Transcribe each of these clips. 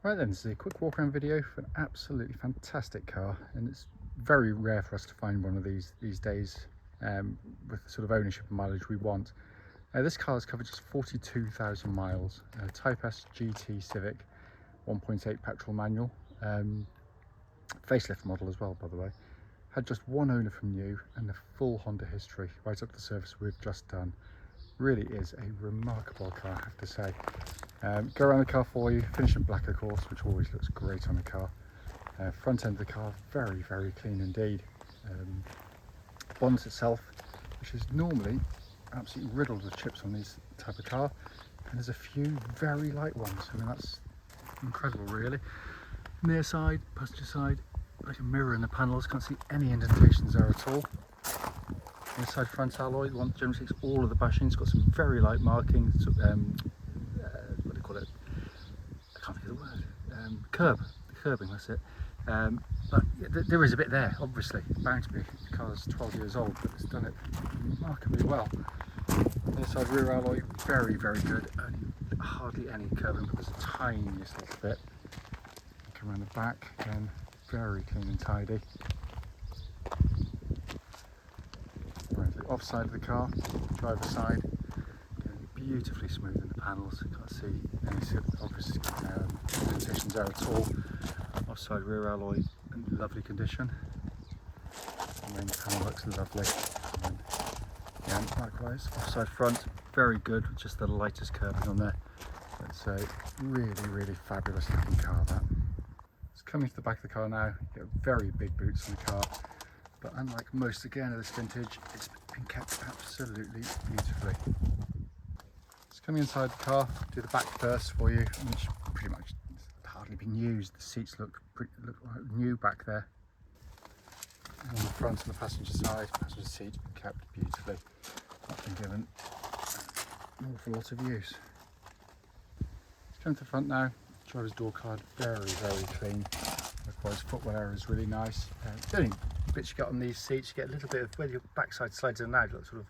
Right then, this is a quick walk around video for an absolutely fantastic car, and it's very rare for us to find one of these days with the sort of ownership and mileage we want. This car has covered just 42,000 miles, Type S GT Civic, 1.8 petrol manual, facelift model as well by the way. Had just one owner from new and the full Honda history right up to the service we've just done. Really is a remarkable car, I have to say. Go around the car for you, finish in black of course, which always looks great on the car. Front end of the car, very clean indeed. Bonnet itself, which is normally absolutely riddled with chips on these type of car, and there's a few very light ones. I mean, that's incredible really. Near side, passenger side, like a mirror in the panels, can't see any indentations there at all. Inside front alloy, the one that generally takes all of the bashings, got some very light markings, what do they call it? I can't think of the word. Curbing, that's it. But yeah, there is a bit there, obviously, bound to be. The car's 12 years old, but it's done it remarkably well. Inside rear alloy, very good, and hardly any curbing, but there's a tiniest little bit. Come around the back, again, very clean and tidy. Offside of the car, driver's side, beautifully smooth in the panels. You can't see any sort of obvious indentations there at all. Offside rear alloy in lovely condition. The main panel looks lovely. And again, likewise, offside front, very good, with just the lightest curbing on there. It's a really fabulous looking car, that. It's coming to the back of the car now. You get very big boots on the car. But unlike most, again, of this vintage, it's been kept absolutely beautifully. Let's come inside the car, do the back first for you, which pretty much hardly been used. The seats look new back there. And on the front and the passenger side, passenger seat kept beautifully. Not been given an awful lot of use. Let's come to the front now. Driver's door card, very clean. Likewise, footwell area is really nice. The only bits you get on these seats, you get a little bit of where your backside slides in now, like sort of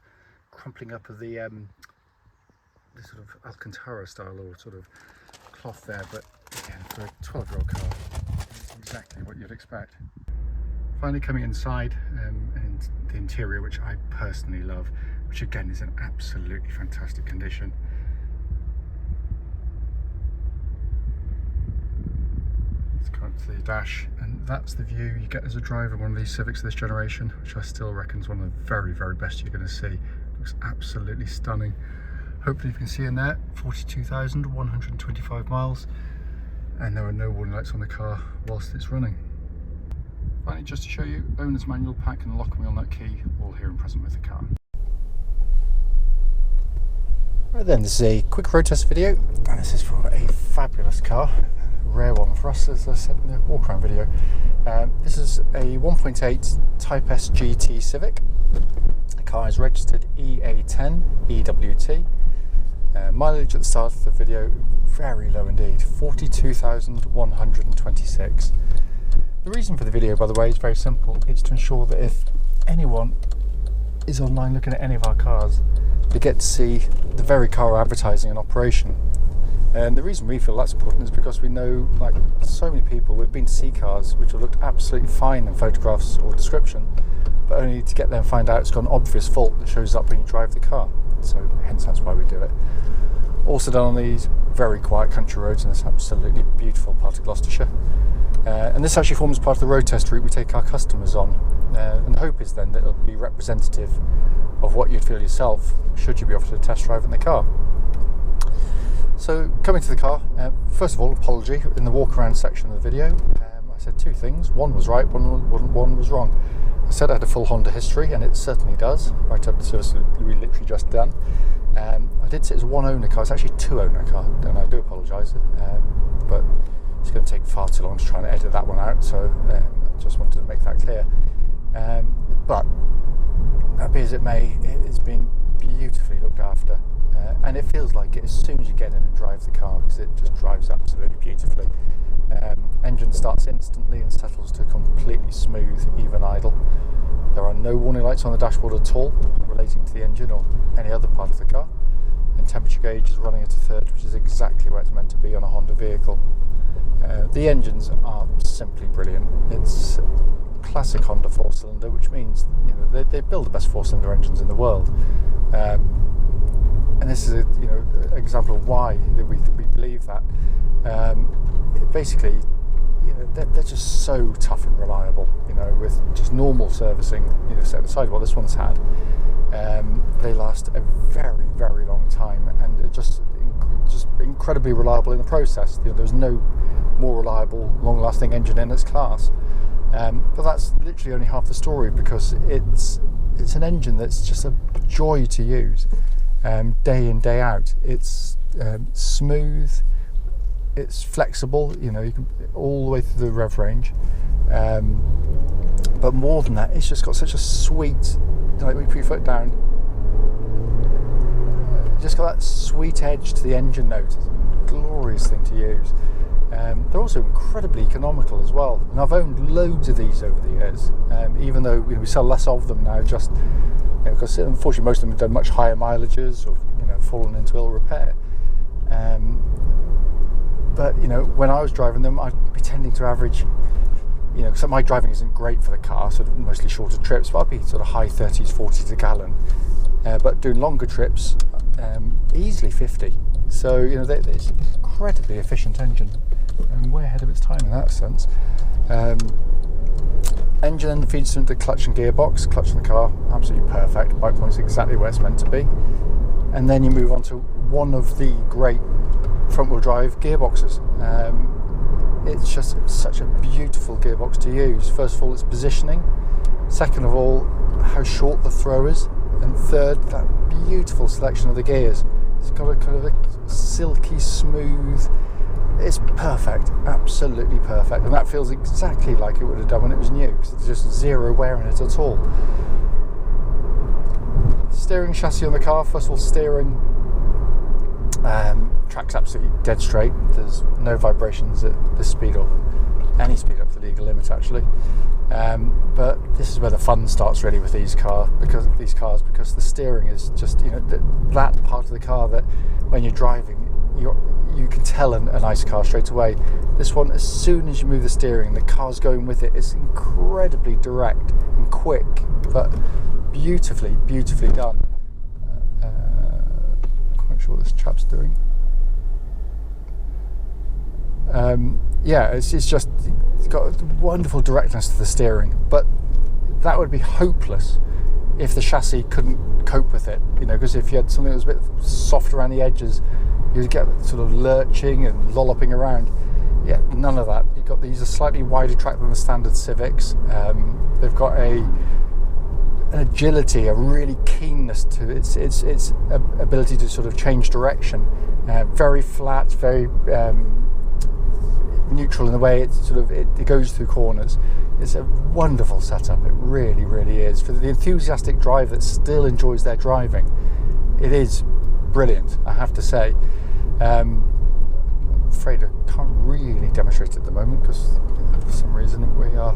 crumpling up of the sort of Alcantara style or sort of cloth there, but again, for a 12-year-old car, it's exactly what you'd expect. Finally coming inside, and the interior, which I personally love, which again is in absolutely fantastic condition. To the dash, and that's the view you get as a driver of one of these Civics of this generation, which I still reckon is one of the very best you're going to see. Looks absolutely stunning. Hopefully you can see in there 42,125 miles, and there are no warning lights on the car whilst it's running. Finally, just to show you, owner's manual pack and the lock wheel nut key, all here and present with the car. Right then, this is a quick road test video, and this is for a fabulous car. Rare one for us, as I said in the walk around video. This is a 1.8 Type S GT Civic. The car is registered EA10EWT. Mileage at the start of the video, very low indeed, 42,126. The reason for the video, by the way, is very simple. It's to ensure that if anyone is online looking at any of our cars, they get to see the very car we're advertising in operation. And the reason we feel that's important is because we know, like so many people, we've been to see cars which have looked absolutely fine in photographs or description, but only to get there and find out it's got an obvious fault that shows up when you drive the car. So hence that's why we do it. Also done on these very quiet country roads in this absolutely beautiful part of Gloucestershire. And this actually forms part of the road test route we take our customers on. And the hope is then that it'll be representative of what you'd feel yourself should you be offered a test drive in the car. So coming to the car, first of all, apology, in the walk around section of the video, I said two things. One was right, one was wrong. I said I had a full Honda history, and it certainly does, right up to the service we literally just done. I did say it was a one owner car, it's actually a two owner car, and I do apologise, but it's going to take far too long to try and edit that one out, so I just wanted to make that clear. But that be as it may, it has been beautifully looked after. And it feels like it as soon as you get in and drive the car, because it just drives absolutely beautifully. Engine starts instantly and settles to completely smooth, even idle. There are no warning lights on the dashboard at all relating to the engine or any other part of the car. And temperature gauge is running at a third, which is exactly where it's meant to be on a Honda vehicle. The engines are simply brilliant. It's classic Honda 4-cylinder, which means they build the best 4-cylinder engines in the world. And this is an example of why we believe that. Basically, they're just so tough and reliable. With just normal servicing, set aside what this one's had, they last a very, very long time, and are just incredibly reliable in the process. There's no more reliable, long-lasting engine in its class. But that's literally only half the story, because it's an engine that's just a joy to use, day in, day out. It's smooth, it's flexible, you can all the way through the rev range. But more than that, it's just got such a sweet, when you put your foot down, just got that sweet edge to the engine note. It's a glorious thing to use. They're also incredibly economical as well, and I've owned loads of these over the years, even though we sell less of them now, just because unfortunately most of them have done much higher mileages or fallen into ill repair. But when I was driving them, I'd be tending to average, because my driving isn't great for the car, sort of mostly shorter trips, but I'd be sort of high 30s, 40s a gallon. But doing longer trips, easily 50. So it's an incredibly efficient engine, and way ahead of its time in that sense. Engine then feeds into the clutch and gearbox. Clutch in the car, absolutely perfect. Bike point's exactly where it's meant to be. And then you move on to one of the great front-wheel drive gearboxes. It's just such a beautiful gearbox to use. First of all, its positioning. Second of all, how short the throw is. And third, that beautiful selection of the gears. It's got a kind of a silky smooth. It's perfect, absolutely perfect, and that feels exactly like it would have done when it was new, because there's just zero wear in it at all. Steering chassis on the car. First of all, steering. Track's absolutely dead straight. There's no vibrations at this speed, or any speed up to the legal limit actually. But this is where the fun starts really with these cars, because the steering is just that part of the car that when you're driving you can tell a nice car straight away. This one, as soon as you move the steering, the car's going with it. It's incredibly direct and quick, but beautifully done. Quite sure what this chap's doing. It's got a wonderful directness to the steering, but that would be hopeless if the chassis couldn't cope with it, because if you had something that was a bit soft around the edges, you'd get sort of lurching and lolloping around. Yeah, none of that. You've got these are slightly wider track than the standard Civics. They've got an agility, a really keenness to its ability to sort of change direction. Very flat, very neutral in the way it goes through corners. It's a wonderful setup. It really, really is. For the enthusiastic driver that still enjoys their driving, it is brilliant, I have to say. I'm afraid I can't really demonstrate it at the moment, because for some reason we are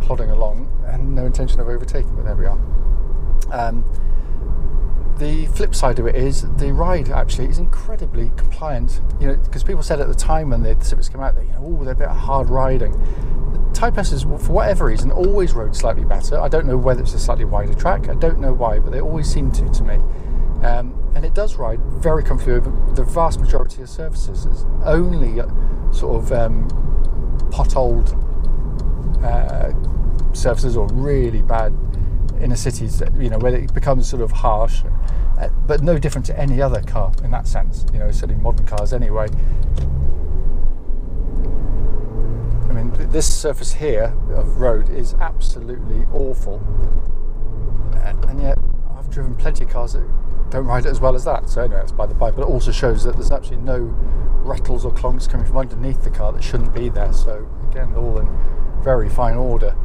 plodding along and no intention of overtaking, but there we are. The flip side of it is the ride actually is incredibly compliant, because people said at the time when the Civics came out that they're a bit hard riding. The Type S's, for whatever reason, always rode slightly better. I don't know whether it's a slightly wider track, I don't know why, but they always seem to me. And it does ride very comfortably over the vast majority of surfaces. It's only sort of potholed surfaces or really bad inner cities, where it becomes sort of harsh, but no different to any other car in that sense. Certainly modern cars anyway. I mean, this surface here of road is absolutely awful, and yet I've driven plenty of cars that don't ride it as well as that. So anyway, that's by the by. But it also shows that there's absolutely no rattles or clonks coming from underneath the car that shouldn't be there. So again, all in very fine order.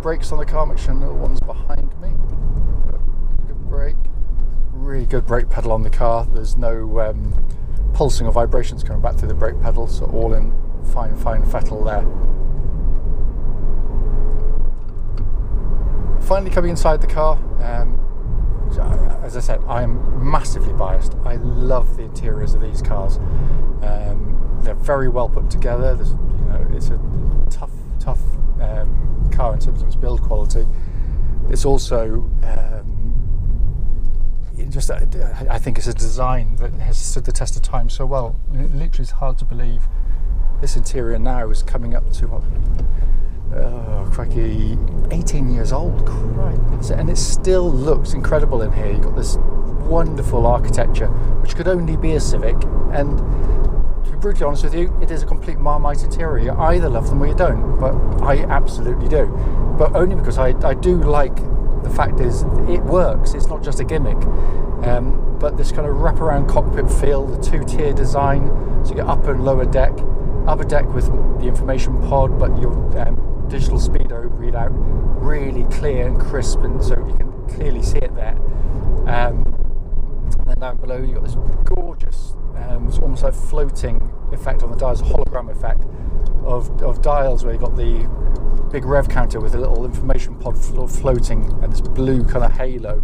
Brakes on the car, make sure no one's behind me. Good brake, really good brake pedal on the car. There's no pulsing or vibrations coming back through the brake pedal, so all in fine fettle there. Finally coming inside the car, as I said, I am massively biased. I love the interiors of these cars. they're very well put together. There's, you know, it's a tough car in terms of its build quality. It's also I think it's a design that has stood the test of time so well. It literally is hard to believe this interior now is coming up to crikey, 18 years old. Christ. And it still looks incredible in here. You've got this wonderful architecture, which could only be a Civic, and to be brutally honest with you, it is a complete Marmite interior. You either love them or you don't, but I absolutely do. But only because I do like, the fact is, it works. It's not just a gimmick. But this kind of wraparound cockpit feel, the two-tier design, so you get upper and lower deck. Upper deck with the information pod, but your digital speedo readout really clear and crisp, and so you can clearly see it there. And then down below you've got this gorgeous, it's almost like floating effect on the dials, a hologram effect of dials, where you've got the big rev counter with a little information pod floating and this blue kind of halo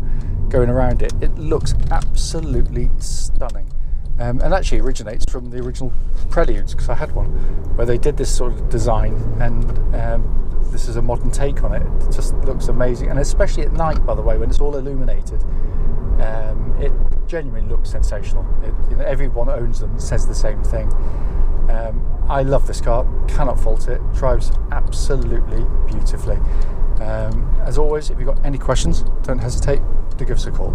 going around it. It looks absolutely stunning. And actually originates from the original Preludes, because I had one where they did this sort of design, and this is a modern take on it. It just looks amazing, and especially at night, by the way, when it's all illuminated, it genuinely looks sensational. Everyone that owns them says the same thing. I love this car, cannot fault it, drives absolutely beautifully. As always, if you've got any questions, don't hesitate to give us a call.